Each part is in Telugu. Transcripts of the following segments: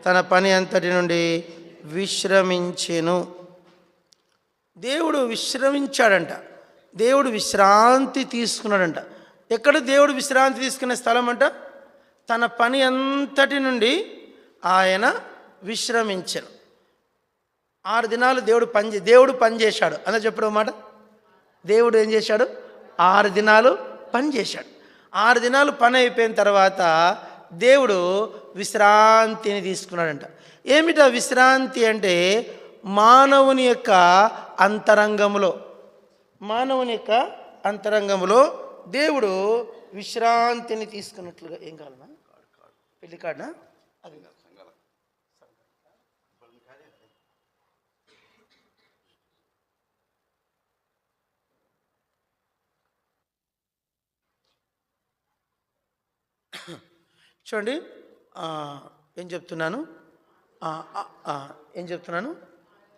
తన పని అంతటి నుండి విశ్రమించెను. దేవుడు విశ్రమించాడంట. దేవుడు విశ్రాంతి తీసుకున్నాడంట. ఎక్కడ దేవుడు విశ్రాంతి తీసుకునే స్థలం అంట? తన పని అంతటి నుండి ఆయన విశ్రమించెను. 6 దినాలు దేవుడు పని చేశాడు అన్న చెప్పడం మాట. దేవుడు ఏం చేశాడు? 6 దినాలు పని చేశాడు. 6 దినాలు పని అయిపోయిన తర్వాత దేవుడు విశ్రాంతిని తీసుకున్నాడంట. ఏమిటా విశ్రాంతి అంటే? మానవుని యొక్క అంతరంగములో దేవుడు విశ్రాంతిని తీసుకున్నట్లుగా. ఏం కావాలన్నా? పెళ్లి కార్డునా? అది చూడండి. ఏం చెప్తున్నాను?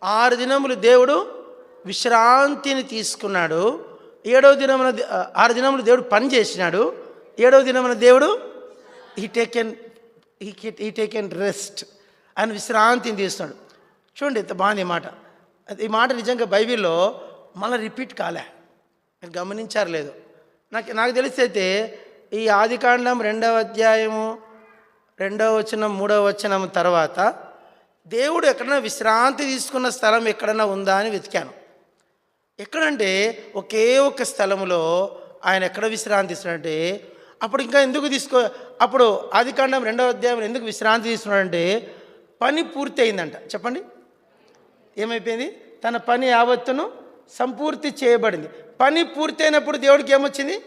6 దినములు దేవుడు విశ్రాంతిని తీసుకున్నాడు. 7వ దినమున 6 దినములు దేవుడు పని చేసినాడు. 7వ దినమున దేవుడు హీ టేకెన్ రెస్ట్, ఆయన విశ్రాంతిని తీస్తున్నాడు. చూడండి ఎంత బాగుంది ఈ మాట. ఈ మాట నిజంగా బైబిల్లో మళ్ళీ రిపీట్ కాలే. మీరు గమనించారు లేదు? నాకు తెలిసైతే ఈ ఆదికాండం 2వ అధ్యాయము 2వ వచనం 3వ వచనం తర్వాత దేవుడు ఎక్కడైనా విశ్రాంతి తీసుకున్న స్థలం ఎక్కడైనా ఉందా అని వెతికాను. ఎక్కడంటే ఒకే ఒక స్థలములో ఆయన ఎక్కడ విశ్రాంతి ఇస్తున్నాడంటే, అప్పుడు ఇంకా ఎందుకు అప్పుడు ఆదికాండం 2వ అధ్యాయం ఎందుకు విశ్రాంతి తీసుకున్నాడంటే పని పూర్తి అయిందంట. చెప్పండి, ఏమైపోయింది? తన పని యావత్తును సంపూర్తి చేయబడింది. పని పూర్తయినప్పుడు దేవుడికి ఏమొచ్చింది?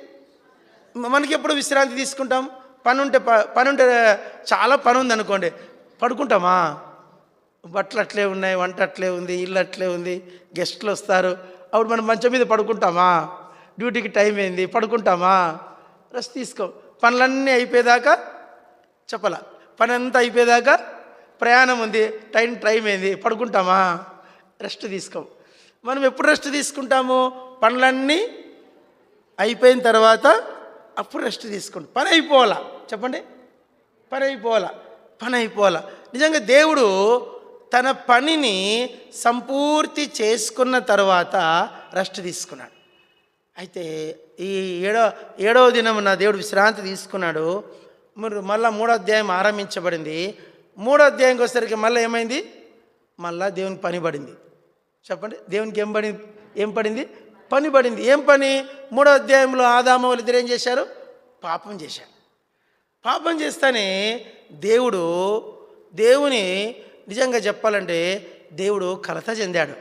మనకి ఎప్పుడు విశ్రాంతి తీసుకుంటాం? పని ఉంటే చాలా పని ఉంది అనుకోండి, పడుకుంటామా? బట్టలు అట్లే ఉన్నాయి, వంట అట్లే ఉంది, ఇల్లు అట్లే ఉంది, గెస్టులు వస్తారు, అప్పుడు మనం మంచం మీద పడుకుంటామా? డ్యూటీకి టైం అయింది, పడుకుంటామా? రెస్ట్ తీసుకో. పనులన్నీ అయిపోయేదాకా చెప్పాల, పని అంతా అయిపోయేదాకా ప్రయాణం ఉంది, టైం అయింది, పడుకుంటామా? రెస్ట్ తీసుకో. మనం ఎప్పుడు రెస్ట్ తీసుకుంటాము? పనులన్నీ అయిపోయిన తర్వాత అప్పుడు రెస్ట్ తీసుకుంటాం. పని అయిపోవాలా? చెప్పండి, పని అయిపోవాలా. నిజంగా దేవుడు తన పనిని సంపూర్తి చేసుకున్న తర్వాత రెస్ట్ తీసుకున్నాడు. అయితే ఈ 7వ దినమున దేవుడు విశ్రాంతి తీసుకున్నాడు. మళ్ళీ 3వ అధ్యాయం ఆరంభించబడింది. 3వ అధ్యాయంకి వచ్చేసరికి మళ్ళీ ఏమైంది? మళ్ళీ దేవునికి పని పడింది. చెప్పండి, దేవునికి ఏం పడింది? పని పడింది. ఏం పని? 3వ అధ్యాయంలో ఆదాము వాళ్ళిద్దరు ఏం చేశారు? పాపం చేశారు. పాపం చేస్తేనే దేవుని నిజంగా చెప్పాలంటే దేవుడు కలత చెందాడు.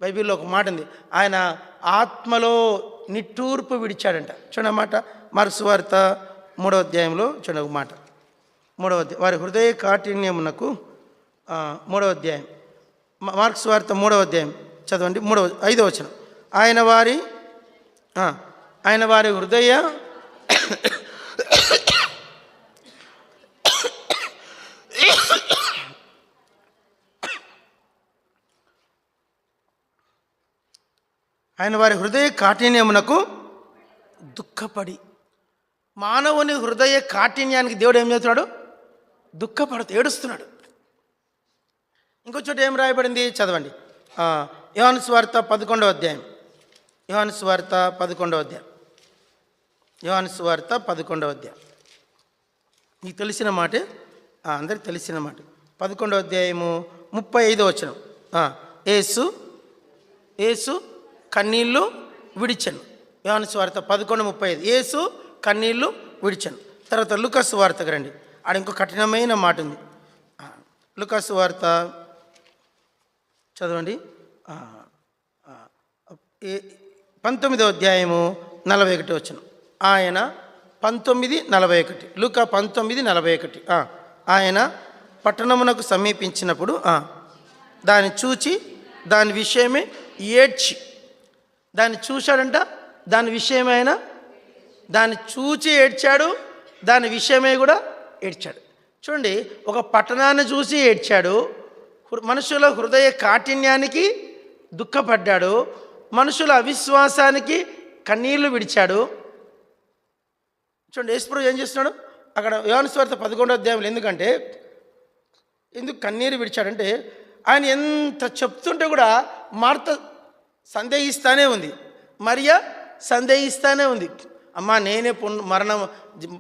బైబిల్లో ఒక మాట ఉంది, ఆయన ఆత్మలో నిట్టూర్పు విడిచాడంట. చూడండి మాట, మార్కు సువార్త 3వ అధ్యాయంలో చూడండి ఒక మాట. 3వ అధ్యాయం, వారి హృదయ కాఠిన్యమునకు 3వ అధ్యాయం, మార్కు సువార్త 3వ అధ్యాయం చదవండి. 5వ వచనం. ఆయన వారి హృదయ కాఠిన్యమునకు దుఃఖపడి. మానవుని హృదయ కాఠిన్యానికి దేవుడు ఏం చేస్తున్నాడు? ఏడుస్తున్నాడు. ఇంకో చోట ఏం రాయబడింది చదవండి. యోహాను సువార్త 11వ అధ్యాయం. యోహాను సువార్త 11వ అధ్యాయం. మీకు తెలిసిన మాటే, అందరికి తెలిసిన మాట. 11వ అధ్యాయము 35వ వచనం. యేసు కన్నీళ్ళు విడిచెను. యోహాను సువార్త 11:35. యేసు కన్నీళ్ళు విడిచెను. తర్వాత లూకా సువార్తకు రండి, ఆడ ఇంకో కఠినమైన మాట ఉంది. లూకా సువార్త చదవండి. 19వ అధ్యాయము 41వ వచనం. ఆయన 19:41. లూకా 19:41. ఆయన పట్టణమునకు సమీపించినప్పుడు దాన్ని చూచి దాని విషయమే ఏడ్చి. దాన్ని చూశాడంట, దాని విషయమైన దాన్ని చూచి ఏడ్చాడు, దాని విషయమే కూడా ఏడ్చాడు. చూడండి, ఒక పట్టణాన్ని చూసి ఏడ్చాడు, మనుషుల హృదయ కాఠిన్యానికి దుఃఖపడ్డాడు, మనుషుల అవిశ్వాసానికి కన్నీళ్లు విడిచాడు. చూడండి, యేసుప్రభు ఏం చేస్తున్నాడు అక్కడ యోహాను సువార్త 11వ అధ్యాయంలో. ఎందుకంటే ఎందుకు కన్నీరు విడిచాడంటే ఆయన ఎంత చెప్తుంటే కూడా మార్త సందేహిస్తానే ఉంది, మరియా సందేహిస్తానే ఉంది. అమ్మా నేనే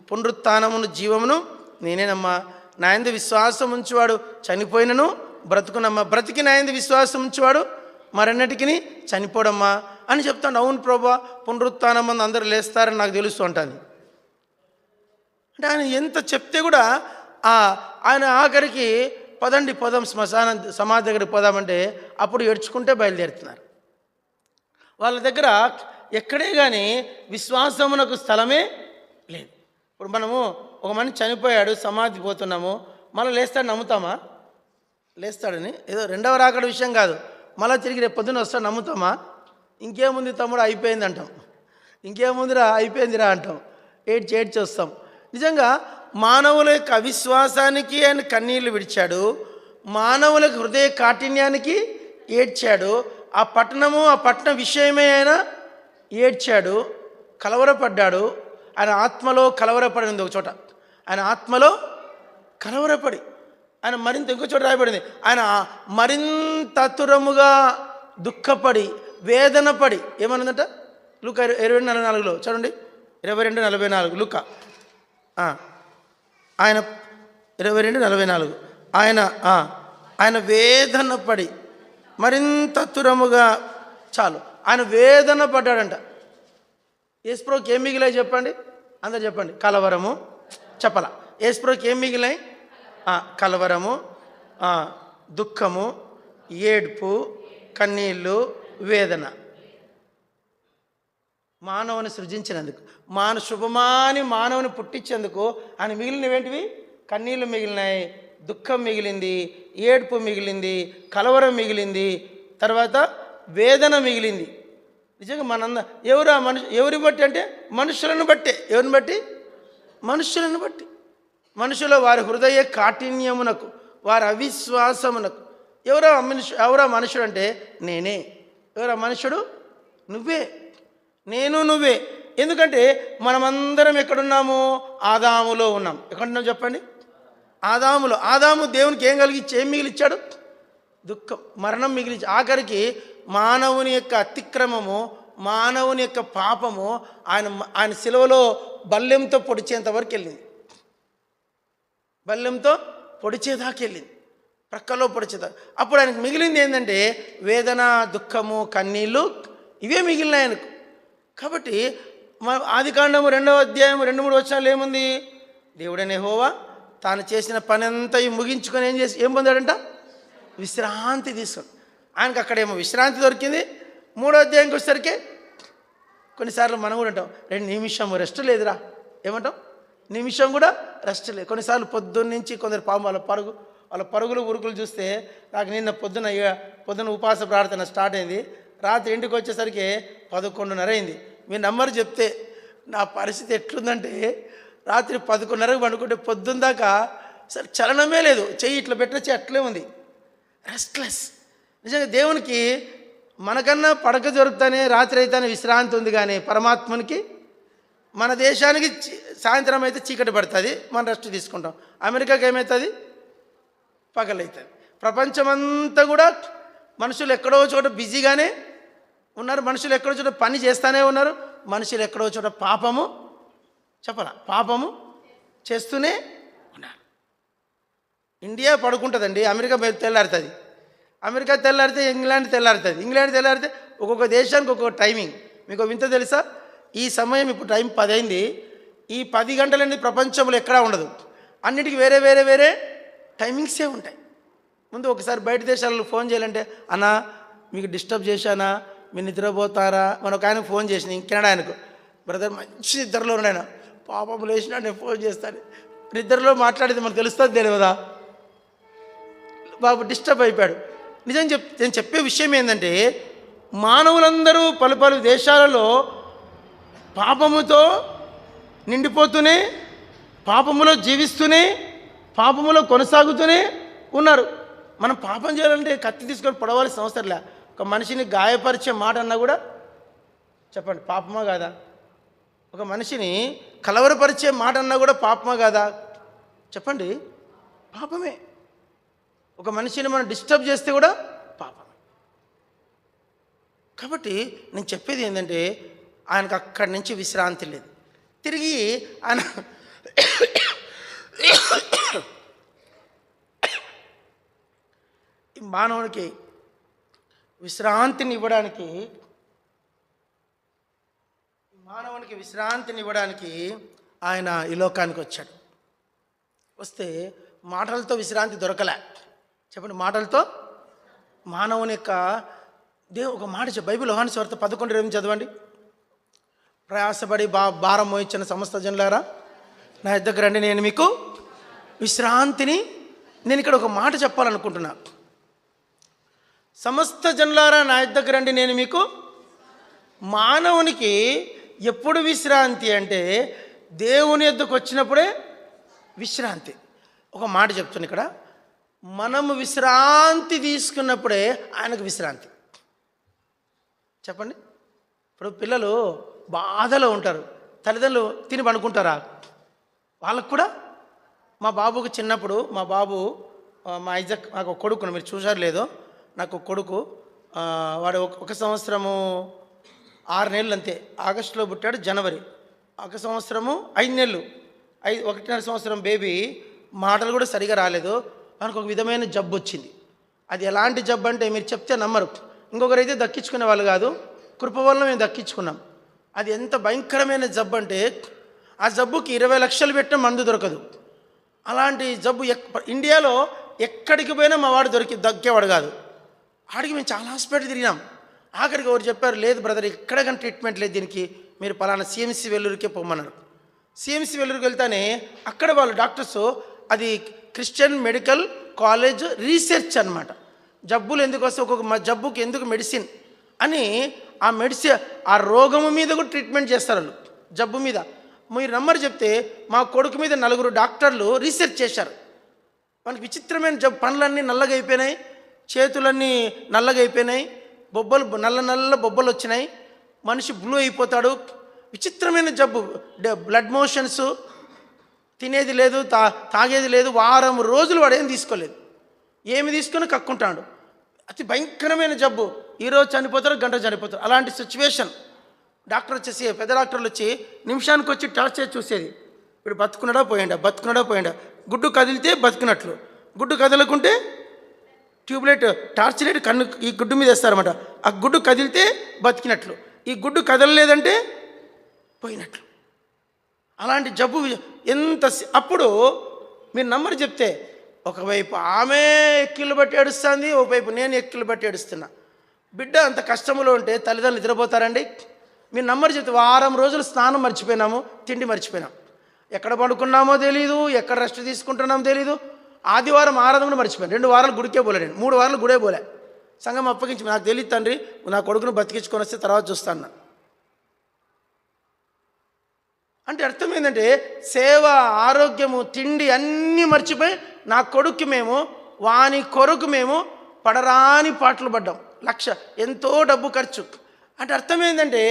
పునరుత్థానమును జీవమును నేనేనమ్మా, నా యందు విశ్వాసం ఉంచువాడు చనిపోయినను బ్రతుకునమ్మా, బ్రతికి నా యందు విశ్వాసం ఉంచువాడు మరన్నిటికీ చనిపోడమ్మా అని చెప్తాడు. అవును ప్రభా, పునరుత్థానం మంది అందరూ లేస్తారని నాకు తెలుస్తూ ఉంటుంది. అంటే ఆయన ఎంత చెప్తే కూడా ఆయన ఆఖరికి పోదాం సమాధి దగ్గరికి పోదామంటే అప్పుడు ఏడ్చుకుంటే బయలుదేరుతున్నారు. వాళ్ళ దగ్గర ఎక్కడే కానీ విశ్వాసమునకు స్థలమే లేదు. ఇప్పుడు మనము ఒక మనిషి చనిపోయాడు, సమాధి పోతున్నాము, మళ్ళీ లేస్తాడు నమ్ముతామా? లేస్తాడని ఏదో రెండవ రాకడ విషయం కాదు, మళ్ళీ తిరిగి రేపు పొద్దున్న వస్తాడు నమ్ముతామా? ఇంకేముంది తమ్ముడు అయిపోయింది అంటాం, ఇంకేముందిరా అయిపోయిందిరా అంటాం, ఏడ్చి వస్తాం. నిజంగా మానవుల యొక్క అవిశ్వాసానికి ఆయన కన్నీళ్లు విడిచాడు, మానవులకు హృదయ కాఠిన్యానికి ఏడ్చాడు. ఆ పట్టణ విషయమే ఆయన ఏడ్చాడు, కలవరపడ్డాడు. ఆయన ఆత్మలో కలవరపడింది ఒక చోట, ఆయన ఆత్మలో కలవరపడి ఆయన మరింత ఇంకో చోట రాయబడింది, ఆయన మరింత అతురముగా దుఃఖపడి వేదనపడి ఏమన్నదంట లూకా 22:44 చూడండి, 22:44 లూకా ఆయన 22:44 ఆయన వేదన పడి మరింత తురముగా చాలు ఆయన వేదన పడ్డాడంట. యేసుప్రభుకి ఏం మిగిలాయి చెప్పండి, అందరు చెప్పండి. కలవరము చెప్పాల. యేసుప్రభుకి ఏం మిగిలాయి? కలవరము, దుఃఖము, ఏడ్పు, కన్నీళ్ళు, వేదన. మానవుని సృజించినందుకు, శుభమాని మానవుని పుట్టించేందుకు ఆయన మిగిలినవేంటివి? కన్నీళ్ళు మిగిలినాయి, దుఃఖం మిగిలింది, ఏడ్పు మిగిలింది, కలవరం మిగిలింది, తర్వాత వేదన మిగిలింది. నిజంగా ఎవరిని బట్టి అంటే మనుషులను బట్టే. ఎవరిని బట్టి? మనుషులను బట్టి. మనుషుల వారి హృదయ కాఠిన్యమునకు, వారి అవిశ్వాసమునకు. ఎవరా మనుషుడు అంటే నేనే. ఎవరా మనుషుడు? నువ్వే, నేను, నువ్వే. ఎందుకంటే మనమందరం ఎక్కడున్నాము? ఆదాములో ఉన్నాం. ఎక్కడున్నాం చెప్పండి? ఆదాము దేవునికి ఏం ఏం మిగిలిచ్చాడు? దుఃఖం, మరణం మిగిలించి ఆఖరికి మానవుని యొక్క అతిక్రమము, మానవుని యొక్క పాపము ఆయన సిలువలో బల్లెంతో పొడిచేంత వరకు వెళ్ళింది. బల్లెంతో పొడిచేదాకా వెళ్ళింది, ప్రక్కలో పొడిచేదాకా. అప్పుడు ఆయనకు మిగిలింది ఏంటంటే వేదన, దుఃఖము, కన్నీళ్ళు, ఇవే మిగిలినాయి ఆయనకు. కాబట్టి ఆదికాండము 2వ అధ్యాయం 2-3 వచనాలు ఏముంది? దేవుడైన యెహోవా తాను చేసిన పని అంతా ముగించుకొని ఏం పొందాడంట? విశ్రాంతి తీసుకుని. ఆయనకు అక్కడేమో విశ్రాంతి దొరికింది. 3వ అధ్యాయంకి వచ్చేసరికి కొన్నిసార్లు మనం కూడా అంటాం 2 నిమిషం రెస్ట్ లేదురా. ఏమంటాం? నిమిషం కూడా రెస్ట్ లేదు. కొన్నిసార్లు పొద్దున్న నుంచి కొందరు వాళ్ళ పరుగులు ఉరుకులు చూస్తే నాకు నిన్న పొద్దున ఉపవాస ప్రార్థన స్టార్ట్ అయింది, రాత్రి ఇంటికి వచ్చేసరికి 11:30 అయింది. మీ నంబర్ చెప్తే నా పరిస్థితి ఎట్లుందంటే రాత్రి 11:30కు పండుకుంటే పొద్దున్న దాకా అసలు చలనమే లేదు, చెయ్యి ఇట్లా పెట్టొచ్చి అట్లే ఉంది, రెస్ట్లెస్. నిజంగా దేవునికి మనకన్నా పడక దొరుకుతానే రాత్రి అయితేనే విశ్రాంతి ఉంది, కానీ పరమాత్మనికి మన దేశానికి సాయంత్రం అయితే చీకటి పడుతుంది, మనం రెస్ట్ తీసుకుంటాం. అమెరికాకి ఏమవుతుంది? పగలవుతుంది. ప్రపంచమంతా కూడా మనుషులు ఎక్కడో చోట బిజీగానే ఉన్నారు, మనుషులు ఎక్కడో చోట పని చేస్తూనే ఉన్నారు, మనుషులు ఎక్కడో చోట పాపము చేస్తూనే ఉన్నారు. ఇండియా పడుకుంటుందండి, అమెరికా తెల్లారుతుంది, అమెరికా తెల్లారితే ఇంగ్లాండ్ తెల్లారుతుంది, ఇంగ్లాండ్ తెల్లారితే ఒక్కొక్క దేశానికి ఒక్కొక్క టైమింగ్. మీకు వింత తెలుసా? ఈ సమయం ఇప్పుడు టైం 10 అయింది. ఈ 10 గంటలనేది ప్రపంచంలో ఎక్కడా ఉండదు, అన్నిటికీ వేరే వేరే వేరే టైమింగ్సే ఉంటాయి. ముందు ఒకసారి బయట దేశాలలో ఫోన్ చేయాలంటే అన్నా మీకు డిస్టర్బ్ చేశానా, మీరు నిద్రపోతారా, మన ఒక ఆయనకు ఫోన్ చేసిన కెనడా ఆయనకు, బ్రదర్ మంచి నిద్రలో ఉన్నాయన, పాపం లేచినా నేను ఫోన్ చేస్తాను. నిద్రలో మాట్లాడేది మనకు తెలుస్తుంది తెలియదా? బాబు డిస్టర్బ్ అయిపోయాడు. నేను చెప్పే విషయం ఏంటంటే మానవులందరూ పలు దేశాలలో పాపముతో నిండిపోతూనే, పాపములో జీవిస్తూనే, పాపములో కొనసాగుతూనే ఉన్నారు. మనం పాపం చేయాలంటే కత్తి తీసుకొని పొడవాల్సిన అవసరం లే. ఒక మనిషిని గాయపరిచే మాట అన్నా కూడా చెప్పండి పాపమా కాదా? ఒక మనిషిని కలవరపరిచే మాట అన్నా కూడా పాపమా కాదా? చెప్పండి, పాపమే. ఒక మనిషిని మనం డిస్టర్బ్ చేస్తే కూడా పాపం. కాబట్టి నేను చెప్పేది ఏంటంటే ఆయనకు అక్కడి నుంచి విశ్రాంతి లేదు. తిరిగి ఆయన మానవునికి విశ్రాంతిని ఇవ్వడానికి ఆయన ఈ లోకానికి వచ్చాడు. వస్తే మాటలతో విశ్రాంతి దొరకలే. చెప్పండి, మాటలతో మానవుని యొక్క ఒక మాట బైబిల్ యోహాను సువార్త 11:20 చదవండి. ప్రయాసపడి భారం మోయించిన సమస్త జనులారా నా యొద్దకు రండి, నేను మీకు విశ్రాంతిని. నేను ఇక్కడ ఒక మాట చెప్పాలనుకుంటున్నా. సమస్త జనులారా నా యొద్దకు రండి, నేను మీకు. మానవునికి ఎప్పుడు విశ్రాంతి అంటే దేవుని యొద్దకు వచ్చినప్పుడే విశ్రాంతి. ఒక మాట చెప్తున్నా ఇక్కడ, మనము విశ్రాంతి తీసుకున్నప్పుడే ఆయనకు విశ్రాంతి. చెప్పండి, ఇప్పుడు పిల్లలు బాధలో ఉంటారు, తల్లిదండ్రులు తిని పడుకుంటారా? వాళ్ళకు కూడా. మా బాబుకు చిన్నప్పుడు మా ఐజక్, నాకు ఒక కొడుకును, మీరు చూసారు లేదో, నాకు కొడుకు, వాడు ఒక సంవత్సరము 6 నెలలు అంతే. ఆగస్టులో పుట్టాడు, జనవరి. 1 సంవత్సరము 5 నెలలు, 1.5 సంవత్సరం బేబీ. మాటలు కూడా సరిగా రాలేదు. మనకు ఒక విధమైన జబ్బు వచ్చింది. అది ఎలాంటి జబ్బు అంటే మీరు చెప్తే నమ్మరు. ఇంకొకరైతే దక్కించుకునే వాళ్ళు కాదు, కృప వల్ల మేము దక్కించుకున్నాం. అది ఎంత భయంకరమైన జబ్బు అంటే ఆ జబ్బుకి 20 లక్షలు పెట్టిన మందు దొరకదు. అలాంటి జబ్బు ఇండియాలో ఎక్కడికి పోయినా మా వాడు దక్కేవాడు కాదు. ఆడికి మేము చాలా హాస్పిటల్ తిరిగినాం. ఆఖరికి ఎవరు చెప్పారు, లేదు బ్రదర్, ఎక్కడ కానీ ట్రీట్మెంట్ లేదు దీనికి, మీరు పలానా CMC వెల్లూరుకే పొమ్మన్నారు. CMC వెల్లూరుకి వెళ్తానే అక్కడ వాళ్ళు డాక్టర్స్, అది క్రిస్టియన్ మెడికల్ కాలేజ్ రీసెర్చ్ అన్నమాట. జబ్బులు ఎందుకు వస్తే ఒక్కొక్క జబ్బుకి ఎందుకు మెడిసిన్ అని ఆ రోగము మీద కూడా ట్రీట్మెంట్ చేస్తారు వాళ్ళు, జబ్బు మీద. మీరు నమ్మరు చెప్తే మా కొడుకు మీద 4 డాక్టర్లు రీసెర్చ్ చేశారు. మనకి విచిత్రమైన జబ్బు, పనులన్నీ నల్లగా అయిపోయినాయి, చేతులన్నీ నల్లగా అయిపోయినాయి, నల్ల బొబ్బలు వచ్చినాయి, మనిషి బ్లూ అయిపోతాడు. విచిత్రమైన జబ్బు, బ్లడ్ మోషన్స్, తినేది లేదు, తాగేది లేదు. వారం రోజులు వాడు ఏం తీసుకోలేదు, ఏమి తీసుకొని కక్కుంటాడు. అతి భయంకరమైన జబ్బు. ఈరోజు చనిపోతారు, గంట చనిపోతారు. అలాంటి సిచ్యువేషన్. డాక్టర్ వచ్చేసి, పెద్ద డాక్టర్లు వచ్చి నిమిషానికి వచ్చి టార్చ్ చేసి చూసేది, ఇప్పుడు బతుకున్నాడా పోయిండా. గుడ్డు కదిలితే బతుకున్నట్లు, గుడ్డు కదలకుంటే ట్యూబ్లైట్, టార్చ్ లైట్ కన్ను ఈ గుడ్డు మీద వేస్తారన్నమాట. ఆ గుడ్డు కదిలితే బతికినట్లు, ఈ గుడ్డు కదలలేదంటే పోయినట్లు. అలాంటి జబ్బు ఎంత. అప్పుడు మీరు నమ్మరు చెప్తే, ఒకవైపు ఆమె ఎక్కిళ్ళు బట్టి ఏడుస్తుంది, ఒకవైపు నేను ఎక్కిళ్ళు బట్టి ఏడుస్తున్నా. బిడ్డ అంత కష్టంలో ఉంటే తల్లిదండ్రులు నిద్రపోతారండి? మీరు నమ్మరు చెప్తే, వారం రోజులు స్నానం మర్చిపోయినాము, తిండి మర్చిపోయినాం, ఎక్కడ పడుకున్నామో తెలీదు, ఎక్కడ రెస్ట్ తీసుకుంటున్నామో తెలీదు. ఆదివారం ఆరాధన మర్చిపోయాను. 2 వారాలు గుడికే పోలే, నేను 3 వారాలు గుడే పోలే. సంఘం అప్పగించి, నాకు తెలియదు తండ్రి, నా కొడుకును బతికించుకొని వస్తే తర్వాత చూస్తాను అంటే. అర్థం ఏంటంటే సేవ, ఆరోగ్యము, తిండి అన్నీ మర్చిపోయి నా కొడుక్కి వాని కొరకు మేము పడరాని పాటలు పడ్డాం. ఎంతో డబ్బు ఖర్చు. అంటే అర్థం ఏంటంటే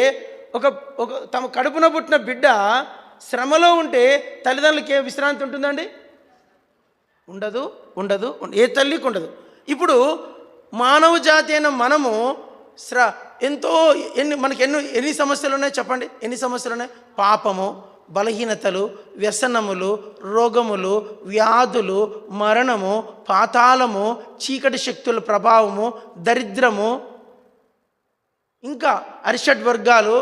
తమ కడుపున పుట్టిన బిడ్డ శ్రమలో ఉంటే తల్లిదండ్రులకి ఏ విశ్రాంతి ఉంటుందండి? ఉండదు. ఏ తల్లికి ఉండదు. ఇప్పుడు మానవ జాతి అయిన మనము మనకి ఎన్ని సమస్యలు ఉన్నాయి చెప్పండి? ఎన్ని సమస్యలు ఉన్నాయి? పాపము, బలహీనతలు, వ్యసనములు, రోగములు, వ్యాధులు, మరణము, పాతాళము, చీకటి శక్తుల ప్రభావము, దరిద్రము, ఇంకా అరిషడ్ వర్గాలు,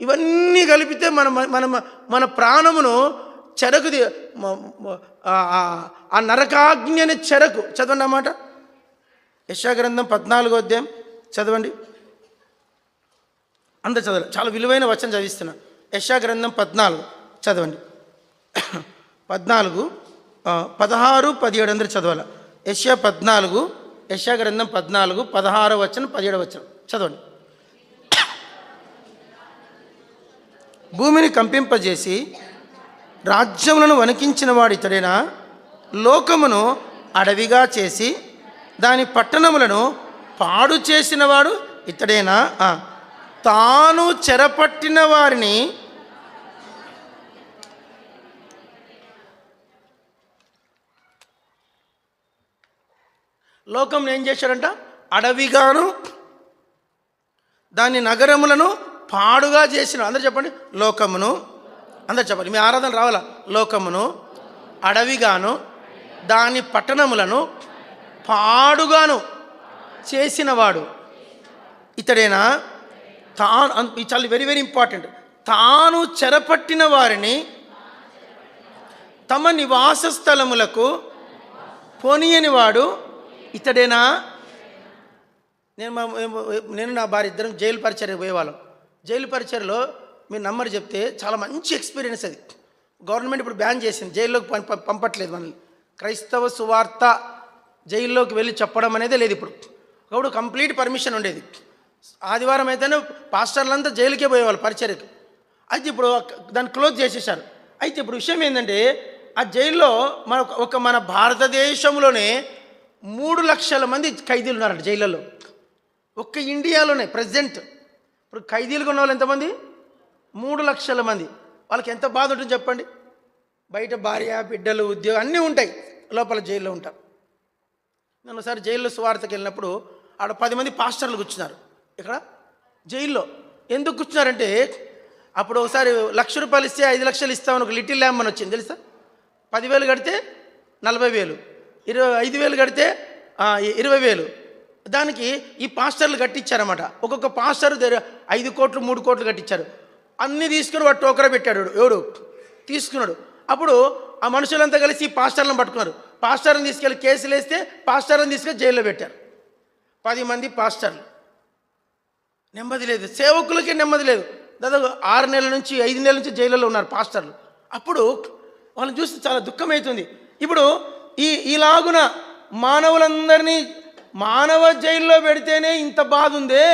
ఇవన్నీ కలిపితే మన ప్రాణమును చెరకు, ఆ నరకాగ్ని అనే చెరకు. చదవండి అన్నమాట. యెషయా గ్రంథం 14వ అధ్యాయం చదవండి. అంత చదవాలి, చాలా విలువైన వచనం చదివిస్తున్నా. యెషయా గ్రంథం 14 చదవండి. 16, 16, 17 అందరూ చదవాలి. యెషయా గ్రంథం 14, 16వ వచనం, 17వ వచనం చదవండి. భూమిని కంపింపజేసి రాజ్యములను వణికించిన వాడు ఇతడేనా? లోకమును అడవిగా చేసి దాని పట్టణములను పాడు చేసిన వాడు ఇతడేనా? తాను చెరపట్టిన వారిని లోకంను ఏం చేశాడంట? అడవిగాను దాని నగరములను పాడుగా చేసిన. అందరు చెప్పండి, లోకమును. అందరు చెప్పండి, మీ ఆరాధన రావాలా. లోకమును అడవిగాను దాని పట్టణములను పాడుగాను చేసినవాడు ఇతడేనా? చాలా వెరీ వెరీ ఇంపార్టెంట్. తాను చెరపట్టిన వారిని తమ నివాస స్థలములకు పోనీయని వాడు ఇతడేనా? నేను నా భార్య ఇద్దరం జైలు పరిచర్య పోయేవాళ్ళం. జైలు పరిచర్యలో మీరు నంబర్ చెప్తే చాలా మంచి ఎక్స్పీరియన్స్ అది. గవర్నమెంట్ ఇప్పుడు బ్యాన్ చేసింది, జైల్లోకి పంపట్లేదు మనల్ని. క్రైస్తవ సువార్త జైల్లోకి వెళ్ళి చెప్పడం అనేది లేదు ఇప్పుడు. కాబట్టి కంప్లీట్ పర్మిషన్ ఉండేది. ఆదివారం అయితేనే పాస్టర్లంతా జైలుకే పోయేవాళ్ళు పరిచర్యకు. అయితే ఇప్పుడు దాన్ని క్లోజ్ చేసేసారు. అయితే ఇప్పుడు విషయం ఏంటంటే, ఆ జైల్లో మన భారతదేశంలోనే 3 లక్షల మంది ఖైదీలు ఉన్నారంట జైళ్ళలో. ఒక్క ఇండియాలోనే ప్రజెంట్ ఇప్పుడు ఖైదీలుగా ఉన్న వాళ్ళు ఎంతమంది? 3 లక్షల మంది. వాళ్ళకి ఎంత బాధ ఉంటుంది చెప్పండి. బయట భార్య బిడ్డలు ఉద్యోగం అన్నీ ఉంటాయి, లోపల జైల్లో ఉంటారు. నేను ఒకసారి జైల్లో సువార్తకి వెళ్ళినప్పుడు ఆడ 10 మంది పాస్టర్లు కూర్చున్నారు. ఇక్కడ జైల్లో ఎందుకు కూర్చున్నారంటే, అప్పుడు ఒకసారి ₹1,00,000 ఇస్తే 5 లక్షలు ఇస్తామని ఒక లిటిల్ ల్యాంబ్ అని వచ్చింది తెలుసా. 10,000 కడితే 40,000, 5,000 కడితే 20,000. దానికి ఈ పాస్టర్లు కట్టించారన్నమాట. ఒక్కొక్క పాస్టర్ 5 కోట్లు 3 కోట్లు కట్టించారు. అన్నీ తీసుకుని వాడు టోకరా పెట్టాడు. ఎవడు తీసుకున్నాడు. అప్పుడు ఆ మనుషులంతా కలిసి ఈ పాస్టర్లను పట్టుకున్నారు. పాస్టర్ని తీసుకెళ్ళి కేసులు వేస్తే పాస్టర్ని తీసుకెళ్ళి జైల్లో పెట్టారు. 10 మంది పాస్టర్లు. నెమ్మది లేదు, సేవకులకి నెమ్మది లేదు. దాదాపు 6 నెలల నుంచి 5 నెలల నుంచి జైల్లో ఉన్నారు పాస్టర్లు. అప్పుడు వాళ్ళని చూసి చాలా దుఃఖమవుతుంది. ఇప్పుడు ఇలాగున మానవులందరినీ మానవ జైల్లో పెడితేనే ఇంత బాధ ఉందే,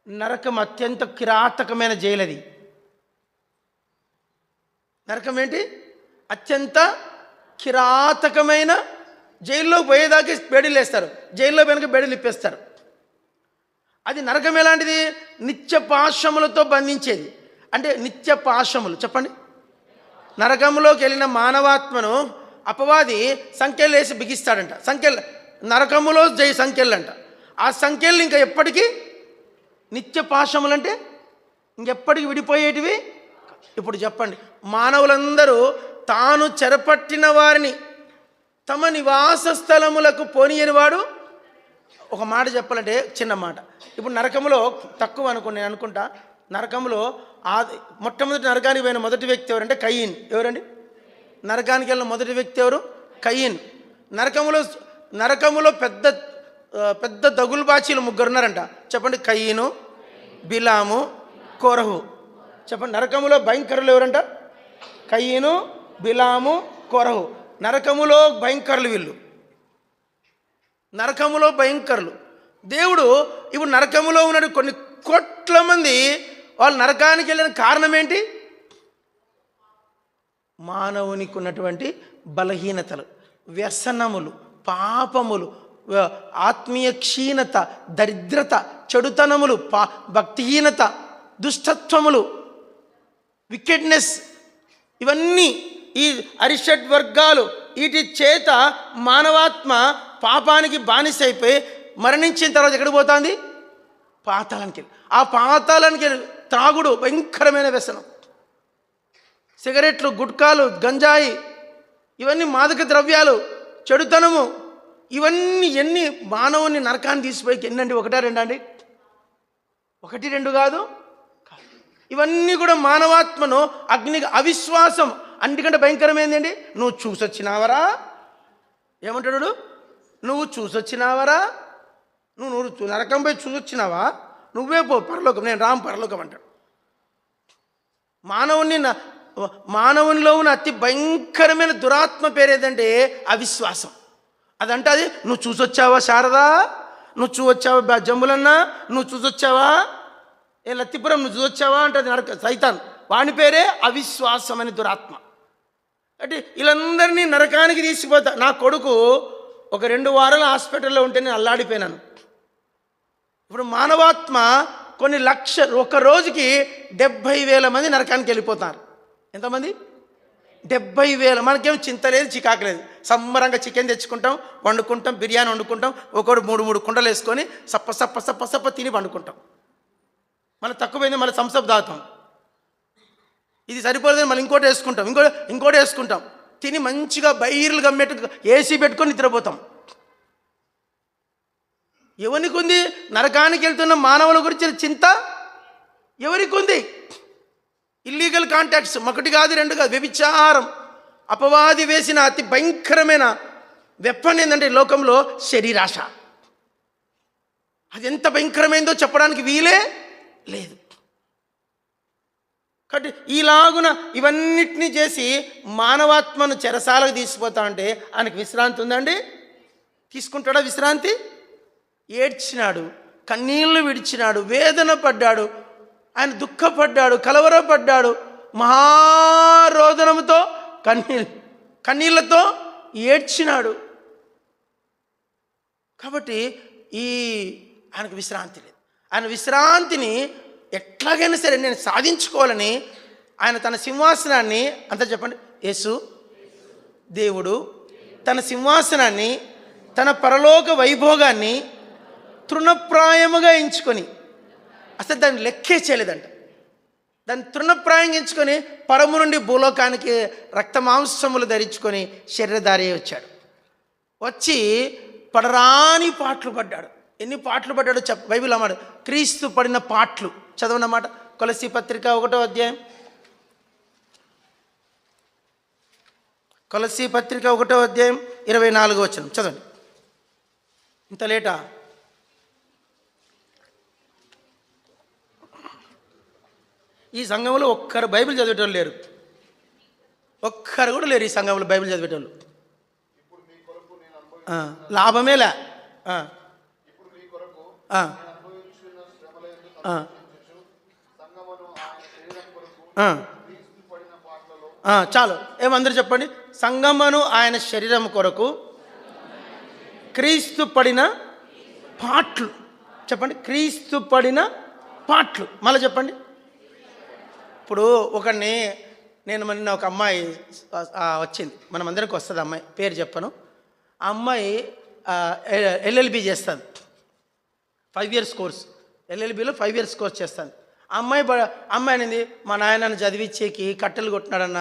నరకం అత్యంత కిరాతకమైన జైలు అది. నరకం ఏంటి? అత్యంత కిరాతకమైన జైల్లో పోయేదాకా బెడీలు వేస్తారు, జైల్లో వెనక బెడీలు ఇప్పేస్తారు. అది నరకం ఎలాంటిది? నిత్య పాశములతో బంధించేది. అంటే నిత్య పాశములు చెప్పండి. నరకంలోకి వెళ్ళిన మానవాత్మను అపవాది సంఖ్యలు వేసి బిగిస్తాడంట. సంఖ్యలు నరకములో సంఖ్యలు అంట. ఆ సంఖ్యలు ఇంకా ఎప్పటికీ నిత్య పాశములు అంటే ఇంకెప్పటికి విడిపోయేటివి. ఇప్పుడు చెప్పండి, మానవులందరూ తాను చెరపట్టిన వారిని తమ నివాస స్థలములకు పోనీయని వాడు. ఒక మాట చెప్పాలంటే చిన్న మాట. ఇప్పుడు నరకములో తక్కువ నేను అనుకుంటా, నరకంలో మొట్టమొదటి నరకానికి పోయిన మొదటి వ్యక్తి ఎవరంటే కయీన్. ఎవరండి? నరకానికి వెళ్ళిన మొదటి వ్యక్తి ఎవరు? కయీన్. నరకములో పెద్ద పెద్ద దగులుబాచీలు 3 ఉన్నారంట. చెప్పండి, కయీను, బిలాము, కోరహు. చెప్పండి, నరకములో భయంకరులు ఎవరంట? కయీను, బిలాము, కోరహు. నరకములో భయంకరులు వీళ్ళు, నరకములో భయంకరులు. దేవుడు ఇప్పుడు నరకములో ఉన్న కొన్ని కోట్ల మంది వాళ్ళు నరకానికి వెళ్ళిన కారణం ఏంటి? మానవునికి ఉన్నటువంటి బలహీనతలు, వ్యసనములు, పాపములు, ఆత్మీయ క్షీణత, దరిద్రత, చెడుతనములు, భక్తిహీనత, దుష్టత్వములు, వికెడ్నెస్, ఇవన్నీ ఈ అరిషడ్ వర్గాలు వీటి చేత మానవాత్మ పాపానికి బానిసైపోయి మరణించిన తర్వాత ఎక్కడికి పోతుంది? పాతాళానికి. ఆ పాతాళానికి త్రాగుడు భయంకరమైన వ్యసనం. సిగరెట్లు, గుట్కాలు, గంజాయి, ఇవన్నీ మాదక ద్రవ్యాలు, చెడుతనము, ఇవన్నీ ఎన్ని మానవుని నరకాన్ని తీసిపోయి ఎన్నండి? 1, 2 అండి? 1, 2 కాదు. ఇవన్నీ కూడా మానవాత్మను అగ్నికి, అవిశ్వాసం అన్నిటికంటే భయంకరమైందండి. నువ్వు చూసొచ్చినావరా? ఏమంటాడు? నువ్వు చూసొచ్చినావరా? నువ్వు నరకం పోయి చూసొచ్చినావా? నువ్వే పో పరలోకం, నేను రామ్ పరలోకం అంటాడు. మానవునిలో ఉన్న అతి భయంకరమైన దురాత్మ పేరేదంటే అవిశ్వాసం. అదంటే అది నువ్వు చూసొచ్చావా శారదా? నువ్వు చూసొచ్చావా జంబులన్నా? నువ్వు చూసొచ్చావా? ఏ లత్తిపురం నువ్వు చూసొచ్చావా అంటే నరక సైతాన్. వాని పేరే అవిశ్వాసం అని దురాత్మ. అంటే వీళ్ళందరినీ నరకానికి తీసిపోతా. నా కొడుకు ఒక 2 వారాలు హాస్పిటల్లో ఉంటే నేను అల్లాడిపోయినాను. ఇప్పుడు మానవాత్మ కొన్ని లక్షలు, ఒక రోజుకి 70,000 మంది నరకానికి వెళ్ళిపోతారు. ఎంతమంది? 70,000. మనకేం చింత లేదు, చికాకు లేదు. సంబరంగా చికెన్ తెచ్చుకుంటాం, వండుకుంటాం, బిర్యానీ వండుకుంటాం, ఒకడు 3 కుండలు వేసుకొని సప్ప సప్ప సప్ప సప్ప తిని వండుకుంటాం. మళ్ళీ తక్కువైంది మళ్ళీ సంసప్ తాగుతాం. ఇది సరిపోలేదని మళ్ళీ ఇంకోటి వేసుకుంటాం, ఇంకోటి వేసుకుంటాం. తిని మంచిగా బైర్లు గమ్మేట్టు ఏసీ పెట్టుకొని నిద్రపోతాం. ఎవరికి ఉంది? నరకానికి వెళ్తున్న మానవుల గురించిన చింత ఎవరికి ఉంది? ఇల్లీగల్ కాంటాక్ట్స్ ఒకటి కాదు, 2 కాదు. వ్యభిచారం, అపవాది వేసిన అతి భయంకరమైన వెప్పన్ ఏంటంటే లోకంలో శరీరాశ. అది ఎంత భయంకరమైందో చెప్పడానికి వీలే లేదు. కాబట్టి ఈలాగున ఇవన్నిటినీ చేసి మానవాత్మను చెరసాలకు తీసుకుపోతా అంటే ఆయనకు విశ్రాంతి ఉందండి? తీసుకుంటాడా విశ్రాంతి? ఏడ్చినాడు, కన్నీళ్లు విడిచినాడు, వేదన పడ్డాడు, ఆయన దుఃఖపడ్డాడు, కలవరపడ్డాడు, మహారోదనముతో కన్నీళ్లతో ఏడ్చినాడు. కాబట్టి ఆయనకు విశ్రాంతి లేదు. ఆయన విశ్రాంతిని ఎట్లాగైనా సరే నేను సాధించుకోవాలని ఆయన తన సింహాసనాన్ని అంతా చెప్పండి, యేసు దేవుడు తన సింహాసనాన్ని, తన పరలోక వైభోగాన్ని తృణప్రాయముగా ఎంచుకొని, అసలు దాన్ని లెక్కే చేయలేదంట, దాన్ని తృణప్రాయంగా ఎంచుకొని పరము నుండి భూలోకానికి రక్త మాంసములు ధరించుకొని శరీరధారి వచ్చాడు. వచ్చి పడరాని పాటలు పడ్డాడు. ఎన్ని పాటలు పడ్డాడో బైబిల్ అన్నాడు. క్రీస్తు పడిన పాటలు చదవనమాట. కొలసీ పత్రిక 1వ అధ్యాయం, కొలసీ పత్రిక 1వ అధ్యాయం 24వ వచనం చదవండి. ఇంత లేటా? ఈ సంఘంలో ఒక్కరు బైబిల్ చదివేటోళ్ళు లేరు. ఒక్కరు కూడా లేరు ఈ సంఘంలో బైబిల్ చదివేటోళ్ళు. లాభమేలా. చాలు, ఏమందరూ చెప్పండి. సంగమను ఆయన శరీరం కొరకు క్రీస్తు పడిన పాటలు. చెప్పండి, క్రీస్తు పడిన పాటలు. మళ్ళీ చెప్పండి. ఇప్పుడు నేను మొన్న ఒక అమ్మాయి వచ్చింది, మనం అందరికి వస్తుంది అమ్మాయి, పేరు చెప్పను. ఆ అమ్మాయి LLB చేస్తుంది, 5 years కోర్స్. LLBలో 5 years కోర్స్ చేస్తాను. అమ్మాయి అనేది మా నాయనని చదివించేకి కట్టెలు కొట్టినాడన్న,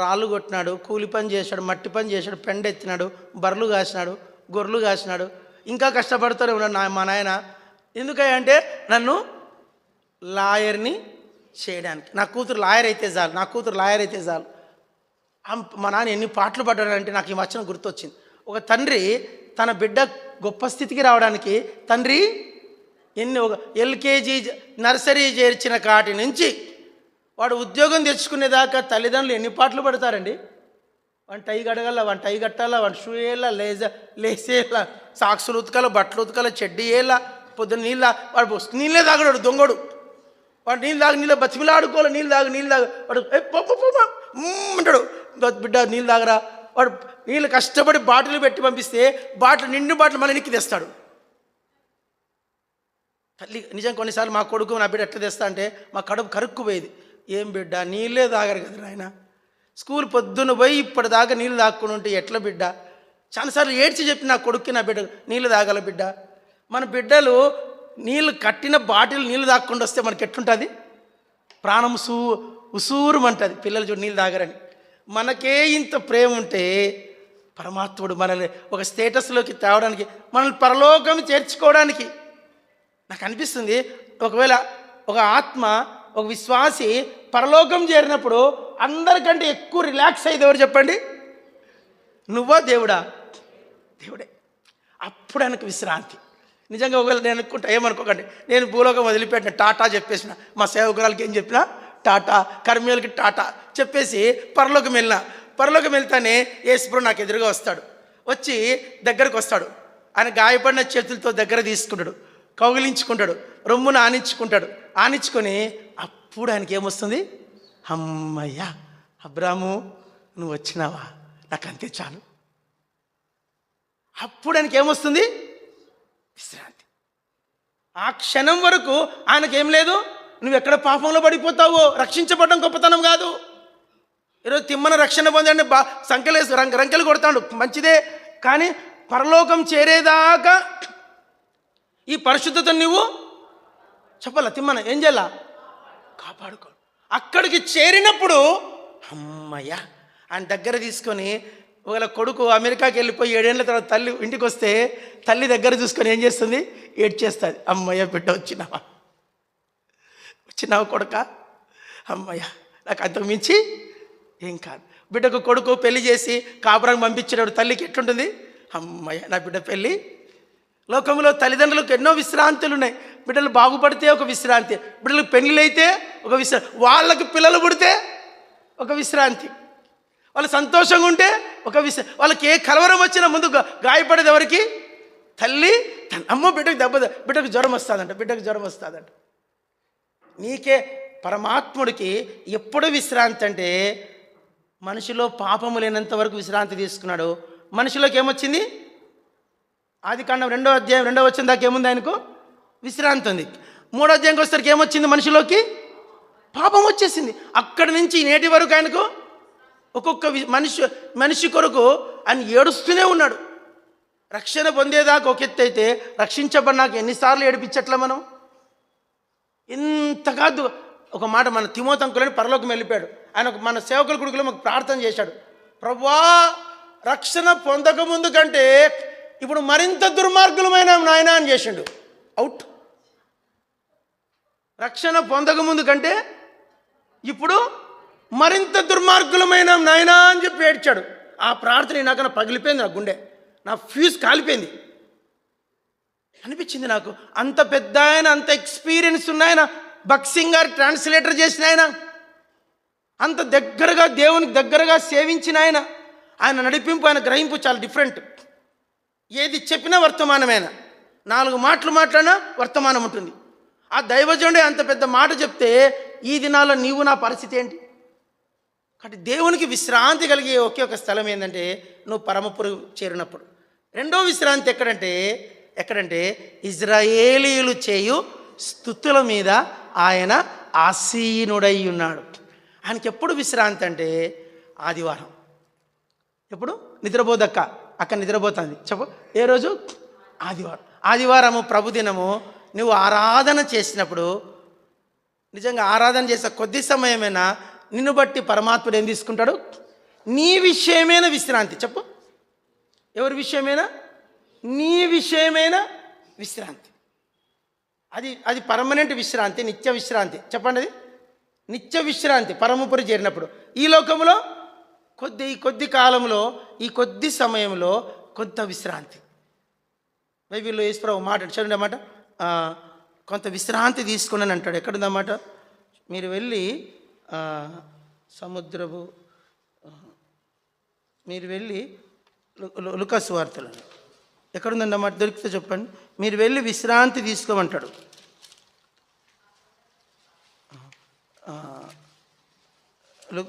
రాళ్ళు కొట్టినాడు, కూలి పని చేశాడు, మట్టి పని చేశాడు, పెండెత్తినాడు, బర్రెలు కాసినాడు, గొర్రెలు కాసినాడు, ఇంకా కష్టపడుతూనే ఉన్నాడు మా నాయన. ఎందుకంటే నన్ను లాయర్ని చేయడానికి. నా కూతురు లాయర్ అయితే చాలు. మా నాన్న ఎన్ని పాటలు పడ్డాడంటే నాకు ఈ వచనం గుర్తొచ్చింది. ఒక తండ్రి తన బిడ్డ గొప్ప స్థితికి రావడానికి తండ్రి ఒక LKG నర్సరీ చేర్చిన కాటి నుంచి వాడు ఉద్యోగం తెచ్చుకునేదాకా తల్లిదండ్రులు ఎన్ని పాటలు పడతారండి. వాడి టై కడగల, వాడి టై కట్టాలా, వాడి షూ వేయాలా, లేసేలా, సాక్సులు ఉతకాల, బట్టలు ఉతకాల, చెడ్డీ వేయాలా, పొద్దున్న వాడు నీళ్ళే తాగడాడు దొంగడు. వాడు నీళ్ళు బతిమిలాడుకోవాలి, నీళ్ళు తాగు వాడు అంటాడు, బిడ్డ నీళ్ళు తాగరా. వాడు నీళ్ళు కష్టపడి బాటిల్ పెట్టి పంపిస్తే నిండు బాటిల్ మళ్ళీ ఎక్కి తెస్తాడు. తల్లి నిజం కొన్నిసార్లు మా కొడుకు నా బిడ్డ ఎట్లా తెస్తా అంటే మా కడుపు కరుక్కుపోయేది. ఏం బిడ్డ నీళ్ళే తాగరు కదా నాయన, స్కూల్ పొద్దున్న పోయి ఇప్పటిదాకా నీళ్ళు తాక్కుని ఉంటే ఎట్లా బిడ్డ. చాలాసార్లు ఏడ్చి చెప్పి నా కొడుక్కి, నా బిడ్డ నీళ్ళు తాగల బిడ్డ. మన బిడ్డలు నీళ్ళు కట్టిన బాటిల్ నీళ్ళు తాక్కుండా వస్తే మనకి ఎట్లుంటుంది? ప్రాణం ఉసూరుమంటుంది. పిల్లలు చూడు నీళ్ళు తాగరని. మనకే ఇంత ప్రేమ ఉంటే పరమాత్ముడు మనల్ని ఒక స్టేటస్లోకి తేవడానికి, మనల్ని పరలోకం చేర్చుకోవడానికి. నాకు అనిపిస్తుంది, ఒకవేళ ఒక ఆత్మ, ఒక విశ్వాసి పరలోకం చేరినప్పుడు అందరికంటే ఎక్కువ రిలాక్స్ అయ్యేది ఎవరు చెప్పండి? నువ్వా దేవుడా? దేవుడే. అప్పుడు ఆయనకు విశ్రాంతి. నిజంగా ఒకవేళ నేను అనుకుంటా, ఏమనుకోకండి, నేను భూలోకం వదిలిపెట్టిన టాటా చెప్పేసిన, మా సేవకురాలకి ఏం చెప్పినా టాటా, కర్మీయులకి టాటా చెప్పేసి పరలోకం వెళ్తానే యేసుప్రభు నాకు ఎదురుగా వస్తాడు. వచ్చి దగ్గరకు వస్తాడు. ఆయన గాయపడిన చేతులతో దగ్గర తీసుకుంటాడు, కౌగిలించుకుంటాడు, రొమ్మును ఆనించుకొని అప్పుడు ఆయనకి ఏమొస్తుంది? అమ్మయ్యా అబ్రాము నువ్వు వచ్చినావా, నాకు అంతే చాలు. అప్పుడు ఆయనకి ఏమొస్తుంది? విశ్రాంతి. ఆ క్షణం వరకు ఆయనకేం లేదు, నువ్వు ఎక్కడ పాపంలో పడిపోతావో, రక్షించబడడం గొప్పతనం కాదు. ఈరోజు తిమ్మన రక్షణ పొందండి, సంఖ్యలేసి రంకెలు కొడతాడు, మంచిదే. కానీ పరలోకం చేరేదాకా ఈ పరిశుద్ధతను నువ్వు చెప్పాల. తిమ్మన ఏం చేయాల? కాపాడుకో. అక్కడికి చేరినప్పుడు అమ్మయ్య ఆయన దగ్గర తీసుకొని, ఒకవేళ కొడుకు అమెరికాకి వెళ్ళిపోయి 7 ఏళ్ళ తర్వాత తల్లి ఇంటికి వస్తే తల్లి దగ్గర చూసుకొని ఏం చేస్తుంది? ఏడ్చేస్తుంది. అమ్మయ్య బిడ్డ వచ్చినావు కొడుక, అమ్మయ్య నాకు అంతకు మించి ఏం కాదు. బిడ్డకు కొడుకు పెళ్లి చేసి కాపురం పంపించినప్పుడు తల్లికి ఎట్లుంటుంది? అమ్మయ్య నా బిడ్డ పెళ్ళి. లోకంలో తల్లిదండ్రులకు ఎన్నో విశ్రాంతులు ఉన్నాయి. బిడ్డలు బాగుపడితే ఒక విశ్రాంతి, బిడ్డలకు పెళ్ళిళ్ళు అయితే ఒక విశ్రాంతి, వాళ్ళకి పిల్లలు పుడితే ఒక విశ్రాంతి, వాళ్ళు సంతోషంగా ఉంటే ఒక వాళ్ళకి ఏ కలవరం వచ్చినా ముందు గాయపడేది ఎవరికి? తల్లి. అమ్మో బిడ్డకు జ్వరం వస్తుందంట. నీకే పరమాత్ముడికి ఎప్పుడు విశ్రాంతి అంటే, మనిషిలో పాపము లేనంత వరకు విశ్రాంతి తీసుకున్నాడు. మనిషిలోకి ఏమొచ్చింది? ఆదికాండం 2వ అధ్యాయం 2వ వచనం దాకా ఏముంది? ఆయనకు విశ్రాంతి ఉంది. 3వ అధ్యాయంకి వచ్చేసరికి ఏమొచ్చింది? మనిషిలోకి పాపం వచ్చేసింది. అక్కడి నుంచి నేటి వరకు ఆయనకు ఒక్కొక్క మనిషి కొరకు ఆయన ఏడుస్తూనే ఉన్నాడు. రక్షణ పొందేదాకా ఒక ఎత్తు అయితే, రక్షించబడినాక ఎన్నిసార్లు ఏడిపించట్లా మనం? ఇంతగా ఒక మాట, మన తిమోతి అంకులని పరలోకం వెళ్ళిపోయాడు. ఆయన మన సేవకుల కొడుకులో మాకు ప్రార్థన చేశాడు, ప్రభువా రక్షణ పొందక ముందు కంటే ఇప్పుడు మరింత దుర్మార్గులమైన నాయన అని చేసిండు. అవుట్. రక్షణ పొందక ముందు కంటే ఇప్పుడు మరింత దుర్మార్గులమైన నాయన అని చెప్పి ఏడ్చాడు. ఆ ప్రార్థన నాకన్నా పగిలిపోయింది, నా గుండె, నా ఫ్యూజ్ కాలిపోయింది అనిపించింది నాకు. అంత పెద్ద ఆయన, అంత ఎక్స్పీరియన్స్ ఉన్న ఆయన, బక్సింగ్ గారు ట్రాన్స్లేటర్ చేసిన ఆయన, అంత దగ్గరగా దేవునికి దగ్గరగా సేవించిన ఆయన నడిపింపు, ఆయన గ్రహింపు చాలా డిఫరెంట్. ఏది చెప్పినా వర్తమానమేనా, 4 మాటలు మాట్లాడినా వర్తమానం ఉంటుంది. ఆ దైవజనుడే అంత పెద్ద మాట చెప్తే ఈ దినాల్లో నీవు నా పరిస్థితి ఏంటి? కాబట్టి దేవునికి విశ్రాంతి కలిగే ఒకే ఒక స్థలం ఏంటంటే నువ్వు పరమపురు చేరినప్పుడు. రెండో విశ్రాంతి ఎక్కడంటే ఇజ్రాయేలీయులు చేయు స్తుతుల మీద ఆయన ఆసీనుడై ఉన్నాడు. ఆయనకి ఎప్పుడు విశ్రాంతి అంటే ఆదివారం. ఎప్పుడు నిద్రపోదక్క, అక్క నిద్రపోతుంది చెప్పు, ఏ రోజు? ఆదివారం. ఆదివారము ప్రభుదినము. నువ్వు ఆరాధన చేసినప్పుడు, నిజంగా ఆరాధన చేసే కొద్ది సమయమైనా నిన్ను బట్టి పరమాత్ముడు ఏం తీసుకుంటాడు? నీ విషయమైన విశ్రాంతి. చెప్పు, ఎవరి విషయమైనా? నీ విషయమైన విశ్రాంతి. అది పర్మనెంట్ విశ్రాంతి, నిత్య విశ్రాంతి. చెప్పండి, అది నిత్య విశ్రాంతి పరమపురి చేరినప్పుడు. ఈ లోకంలో కొద్ది కాలంలో, ఈ కొద్ది సమయంలో కొంత విశ్రాంతి. బైబిల్లో యేసుప్రభు మాట చూడండి, అన్నమాట కొంత విశ్రాంతి తీసుకున్నాను అంటాడు. ఎక్కడుందన్నమాట? మీరు వెళ్ళి మీరు వెళ్ళి లూకాసు వార్తలు ఎక్కడుందండి అన్నమాట, దొరికితే చెప్పండి. మీరు వెళ్ళి విశ్రాంతి తీసుకోమంటాడు.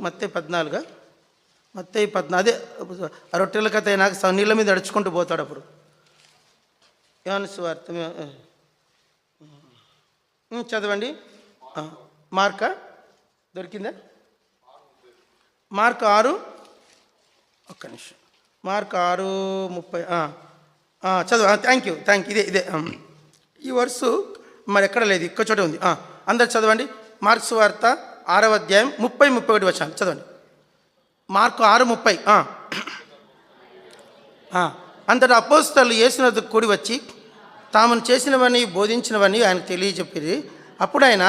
మత్తయి 14, అదే రొట్టెల కథ అయినాక నీళ్ళ మీద నడుచుకుంటూ పోతాడు. అప్పుడు యోహాను సువార్త చదవండి. మార్కా దొరికిందా? మార్కు 6, ఒక్క నిమిషం, మార్కు 6:30 చదువు. Thank you. ఇదే ఈ వర్సు మరి ఎక్కడ లేదు, ఇక్కడ చోట ఉంది. అందరు చదవండి. మార్కు సువార్త 6వ అధ్యాయం 30-31 వచనాలు చదవండి. మార్కు 6:30. అంతటా అపోస్తలులు యేసు వద్దకు కూడి వచ్చి తాము చేసినవన్నీ బోధించినవన్నీ ఆయనకు తెలియజెప్పిరి. అప్పుడు ఆయన,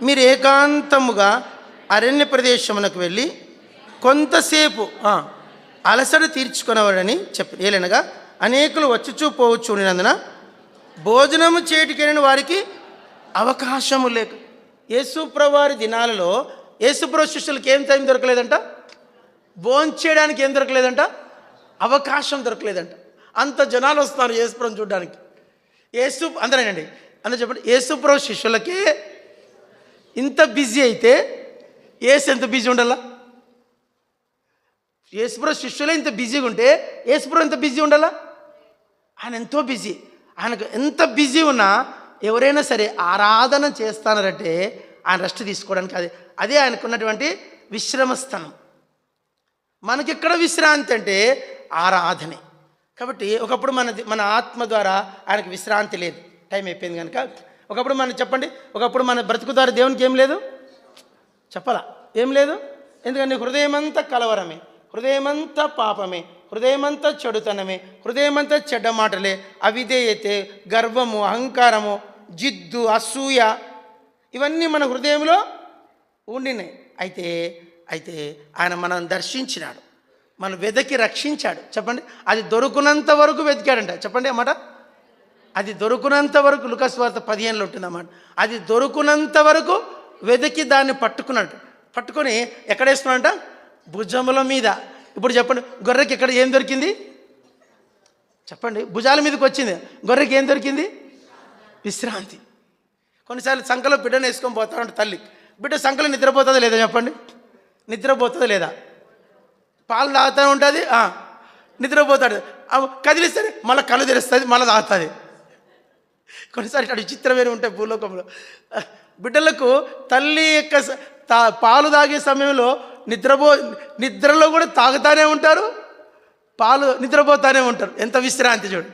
మీరు ఏకాంతముగా అరణ్య ప్రదేశమునకు వెళ్ళి కొంతసేపు అలసట తీర్చుకునేవాడని చెప్పి, ఏలనగా అనేకులు వచ్చుచూ పోవచ్చు ఉండినందున భోజనము చేయటికెళ్ళిన వారికి అవకాశము లేక. యేసుప్రభువారి దినాలలో యేసుప్రభు శిష్యులకి ఏం టైం దొరకలేదంట? భోంచేయడానికి ఏం దొరకలేదంట? అవకాశం దొరకలేదంట. అంత జనాలు వస్తున్నారు యేసుప్రభుని చూడడానికి. అందరేనండి, అందరూ చెప్పండి. యేసుప్రభు శిష్యులకే ఇంత బిజీ అయితే యేసు ఎంత బిజీ ఉండాలా? యేసుప్రభు శిష్యులే ఇంత బిజీగా ఉంటే యేసుప్రభు ఎంత బిజీ ఉండాలా? ఆయన ఎంతో బిజీ. ఆయనకు ఎంత బిజీ ఉన్నా ఎవరైనా సరే ఆరాధన చేస్తానంటే ఆయన రెస్ట్ తీసుకోవడానికి అదే ఆయనకున్నటువంటి విశ్రమస్థానం. మనకెక్కడ విశ్రాంతి అంటే ఆరాధనే. కాబట్టి ఒకప్పుడు మన ఆత్మ ద్వారా ఆయనకు విశ్రాంతి లేదు. టైం అయిపోయింది కనుక ఒకప్పుడు మనం చెప్పండి, ఒకప్పుడు మన బ్రతుకు ద్వారా దేవునికి ఏం లేదు చెప్పాలా? ఏం లేదు. ఎందుకంటే హృదయమంతా కలవరమే, హృదయమంతా పాపమే, హృదయమంతా చెడుతనమే, హృదయమంతా చెడ్డ మాటలే, అవిధేయతే, గర్వము, అహంకారము, జిద్దు, అసూయ, ఇవన్నీ మన హృదయంలో ఉండినాయి. అయితే ఆయన మనం దర్శించినాడు, మనం వెదకి రక్షించాడు. చెప్పండి, అది దొరుకునంత వరకు వెతికాడంట. చెప్పండి అన్నమాట. అది దొరుకునంత వరకు లూకాసు వార్త 15లో ఉంటుందన్నమాట. అది దొరుకునంత వరకు వెతికి దాన్ని పట్టుకొని ఎక్కడ వేసుకున్నాడంట? భుజముల మీద. ఇప్పుడు చెప్పండి, గొర్రెకి ఎక్కడ ఏం దొరికింది? చెప్పండి, భుజాల మీదకి వచ్చింది. గొర్రెకి ఏం దొరికింది? విశ్రాంతి. కొన్నిసార్లు సంకలో బిడ్డను వేసుకొని పోతాడంట తల్లి. బిడ్డ సంకలో నిద్రపోతుందా లేదా? చెప్పండి, నిద్రపోతుందా లేదా? పాలు తాగుతూ ఉంటుంది, నిద్రపోతాడు. కదిలిస్తే మళ్ళీ కళ్ళు తెరుస్తుంది, మళ్ళీ తాగుతుంది. కొన్నిసార్లు అటు విచిత్రమైన ఉంటాయి భూలోకంలో. బిడ్డలకు తల్లి యొక్క పాలు తాగే సమయంలో నిద్రలో కూడా తాగుతానే ఉంటారు, పాలు నిద్రపోతానే ఉంటారు. ఎంత విశ్రాంతి చూడు.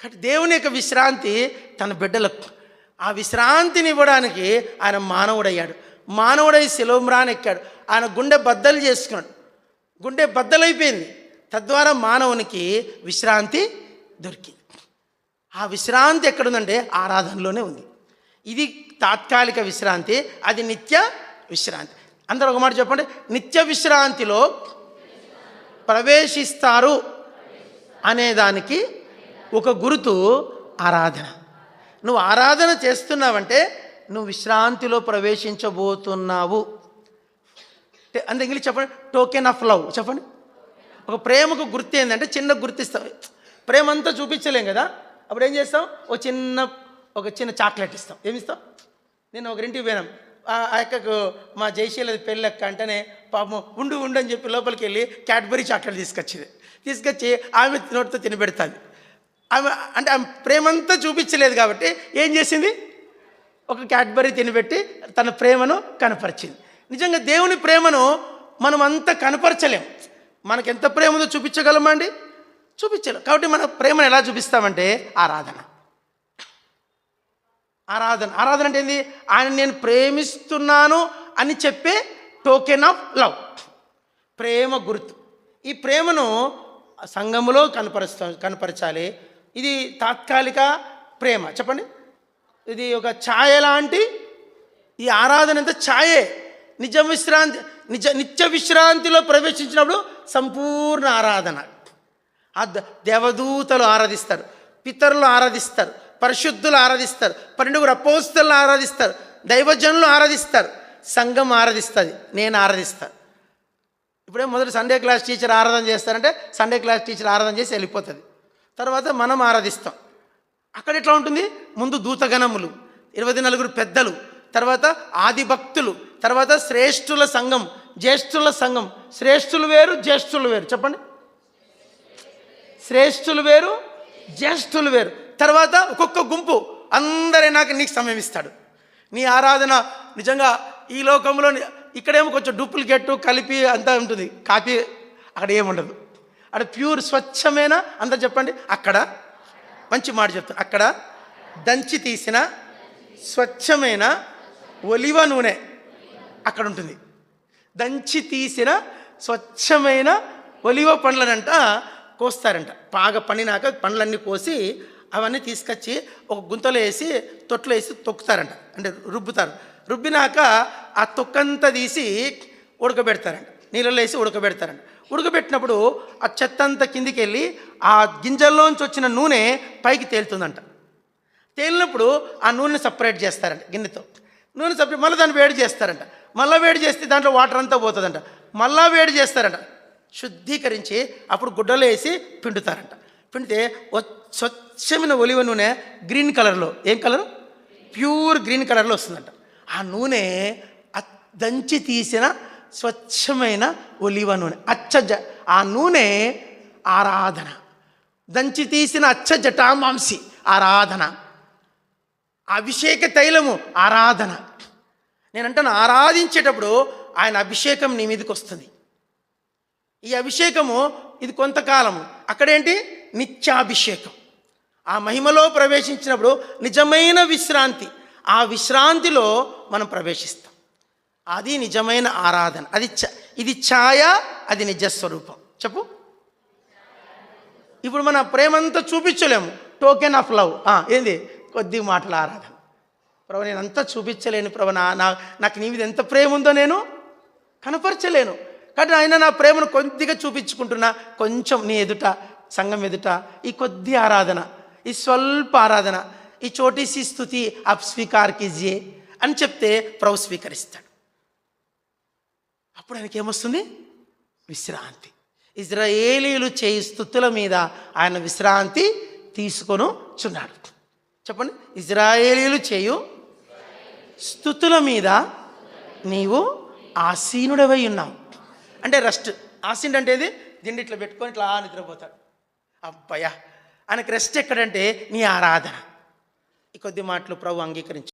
కాబట్టి దేవుని యొక్క విశ్రాంతి తన బిడ్డలకు. ఆ విశ్రాంతిని ఇవ్వడానికి ఆయన మానవుడయ్యాడు. మానవుడై శిలోమ్రాన్ ఎక్కాడు. ఆయన గుండె బద్దలు చేసుకున్నాడు, గుండె బద్దలైపోయింది. తద్వారా మానవునికి విశ్రాంతి దొరికింది. ఆ విశ్రాంతి ఎక్కడుందంటే ఆరాధనలోనే ఉంది. ఇది తాత్కాలిక విశ్రాంతి, అది నిత్య విశ్రాంతి. అందరూ ఒక మాట చెప్పండి, నిత్య విశ్రాంతిలో ప్రవేశిస్తారు అనేదానికి ఒక గుర్తు ఆరాధన. నువ్వు ఆరాధన చేస్తున్నావంటే నువ్వు విశ్రాంతిలో ప్రవేశించబోతున్నావు. అంటే ఇంగ్లీష్ చెప్పండి, టోకెన్ ఆఫ్ లవ్. చెప్పండి, ఒక ప్రేమకు గుర్తు ఏంటంటే చిన్న గుర్తిస్తాం. ప్రేమ అంతా చూపించలేం కదా, అప్పుడు ఏం చేస్తాం? ఒక చిన్న చాక్లెట్ ఇస్తాం. ఏమిస్తాం? నేను ఒకరింటికి పోయినాం, ఆ అక్కకు మా జయశీలది పెళ్ళక్క అంటేనే పాపం ఉండు అని చెప్పి లోపలికి వెళ్ళి క్యాడ్బరీ చాక్లెట్ తీసుకొచ్చి ఆమె నోటితో తినబెడుతుంది. ఆమె అంటే ఆమె ప్రేమంతా చూపించలేదు కాబట్టి ఏం చేసింది? ఒక క్యాడ్బరీ తినబెట్టి తన ప్రేమను కనపరిచింది. నిజంగా దేవుని ప్రేమను మనం అంతా కనపరచలేం. మనకు ఎంత ప్రేమ ఉందో చూపించగలమా అండి? చూపించలేం. కాబట్టి మన ప్రేమను ఎలా చూపిస్తామంటే ఆరాధన అంటే ఏంది? ఆయన నేను ప్రేమిస్తున్నాను అని చెప్పే టోకెన్ ఆఫ్ లవ్, ప్రేమ గుర్తు. ఈ ప్రేమను సంఘములో కనపరచాలి. ఇది తాత్కాలిక ప్రేమ. చెప్పండి, ఇది ఒక ఛాయ లాంటి ఈ ఆరాధన అంతా ఛాయే. నిత్య విశ్రాంతిలో ప్రవేశించినప్పుడు సంపూర్ణ ఆరాధన. దేవదూతలు ఆరాధిస్తారు, పితరులు ఆరాధిస్తారు, పరిశుద్ధులు ఆరాధిస్తారు, 12 అపోస్తలులు ఆరాధిస్తారు, దైవజనులు ఆరాధిస్తారు, సంఘం ఆరాధిస్తుంది, నేను ఆరాధిస్తాను. ఇప్పుడే మొదటి సండే క్లాస్ టీచర్ ఆరాధన చేస్తారంటే సండే క్లాస్ టీచర్ ఆరాధన చేసి వెళ్ళిపోతుంది. తర్వాత మనం ఆరాధిస్తాం. అక్కడ ఎట్లా ఉంటుంది? ముందు దూతగణములు, 24 పెద్దలు, తర్వాత ఆది భక్తులు, తర్వాత శ్రేష్ఠుల సంఘం, జ్యేష్ఠుల సంఘం. శ్రేష్ఠులు వేరు, జ్యేష్ఠులు వేరు. చెప్పండి, శ్రేష్ఠులు వేరు, జ్యేష్ఠులు వేరు. తర్వాత ఒక్కొక్క గుంపు అందరే నీకు సమయం ఇస్తాడు. నీ ఆరాధన నిజంగా ఈ లోకంలో ఇక్కడేమో కొంచెం డూప్లికేట్ కలిపి అంతా ఉంటుంది, కాపీ అక్కడ ఏముండదు. అక్కడ ప్యూర్ స్వచ్ఛమైన అంతా. చెప్పండి, అక్కడ మంచి మాట చెప్తాను, అక్కడ దంచి తీసిన స్వచ్ఛమైన ఒలివ నూనె అక్కడ ఉంటుంది. దంచి తీసిన స్వచ్ఛమైన ఒలివ పండ్లనంట కోస్తారంట. బాగా పండినాక పండ్లన్నీ కోసి అవన్నీ తీసుకొచ్చి ఒక గుంతలో వేసి తొట్లో వేసి తొక్కుతారంట, అంటే రుబ్బుతారు. రుబ్బినాక ఆ తొక్కంతా తీసి ఉడకబెడతారంట, నీళ్ళలో వేసి ఉడకబెడతారంట. ఉడకబెట్టినప్పుడు ఆ చెత్త అంతా కిందికి వెళ్ళి ఆ గింజల్లోంచి వచ్చిన నూనె పైకి తేలుతుందంట. తేలినప్పుడు ఆ నూనె సపరేట్ చేస్తారంట గిన్నెతో. నూనె సపరేట్ మళ్ళీ దాన్ని వేడి చేస్తారంట. మళ్ళీ వేడి చేస్తే దాంట్లో వాటర్ అంతా పోతుందంట. మళ్ళీ వేడి చేస్తారంట, శుద్ధీకరించి అప్పుడు గుడ్డలో వేసి పిండుతారంట. పిండితే స్వచ్ఛమైన ఒలివ నూనె గ్రీన్ కలర్లో, ఏం కలరు? ప్యూర్ గ్రీన్ కలర్లో వస్తుందంట. ఆ నూనె దంచి తీసిన స్వచ్ఛమైన ఒలివ నూనె. ఆ నూనె ఆరాధన. దంచి తీసిన జటామాంసి ఆరాధన. అభిషేక తైలము ఆరాధన. నేనంటాను, ఆరాధించేటప్పుడు ఆయన అభిషేకం నీ మీదకి వస్తుంది. ఈ అభిషేకము ఇది కొంతకాలము, అక్కడేంటి నిత్యాభిషేకం. ఆ మహిమలో ప్రవేశించినప్పుడు నిజమైన విశ్రాంతి, ఆ విశ్రాంతిలో మనం ప్రవేశిస్తాం. అది నిజమైన ఆరాధన. ఇది ఛాయ, అది నిజస్వరూపం. చెప్పు. ఇప్పుడు మన ప్రేమంతా చూపించలేము, టోకెన్ ఆఫ్ లవ్. ఏంది కొద్ది మాటల ఆరాధన. ప్రభు నేను అంతా చూపించలేను ప్రభు, నాకు నీ మీద ఎంత ప్రేమ ఉందో నేను కనపరచలేను. కానీ ఆయన నా ప్రేమను కొద్దిగా చూపించుకుంటున్నా, కొంచెం నీ ఎదుట, సంఘం ఎదుట ఈ కొద్ది ఆరాధన, ఈ స్వల్ప ఆరాధన, ఈ చోటీసి స్థుతి అప్ స్వీకార్ కీజియే అని చెప్తే ప్రభు స్వీకరిస్తాడు. అప్పుడు ఆయనకి ఏమొస్తుంది? విశ్రాంతి. ఇజ్రాయేలీలు చేయి స్తుతుల మీద ఆయన విశ్రాంతి తీసుకొనుచున్నాడు. చెప్పండి. ఇజ్రాయేలీలు చేయు స్తుతుల మీద నీవు ఆసీనుడవై ఉన్నావు. అంటే రెస్ట్. ఆసీనుడు అంటే ఏది? దిండి ఇట్లా పెట్టుకొని ఇట్లా నిద్రపోతాడు. అబ్బయ్యా, ఆయనకు రెస్ట్ ఎక్కడంటే నీ ఆరాధన. ఈ కొద్ది మాటలు ప్రభు అంగీకరించి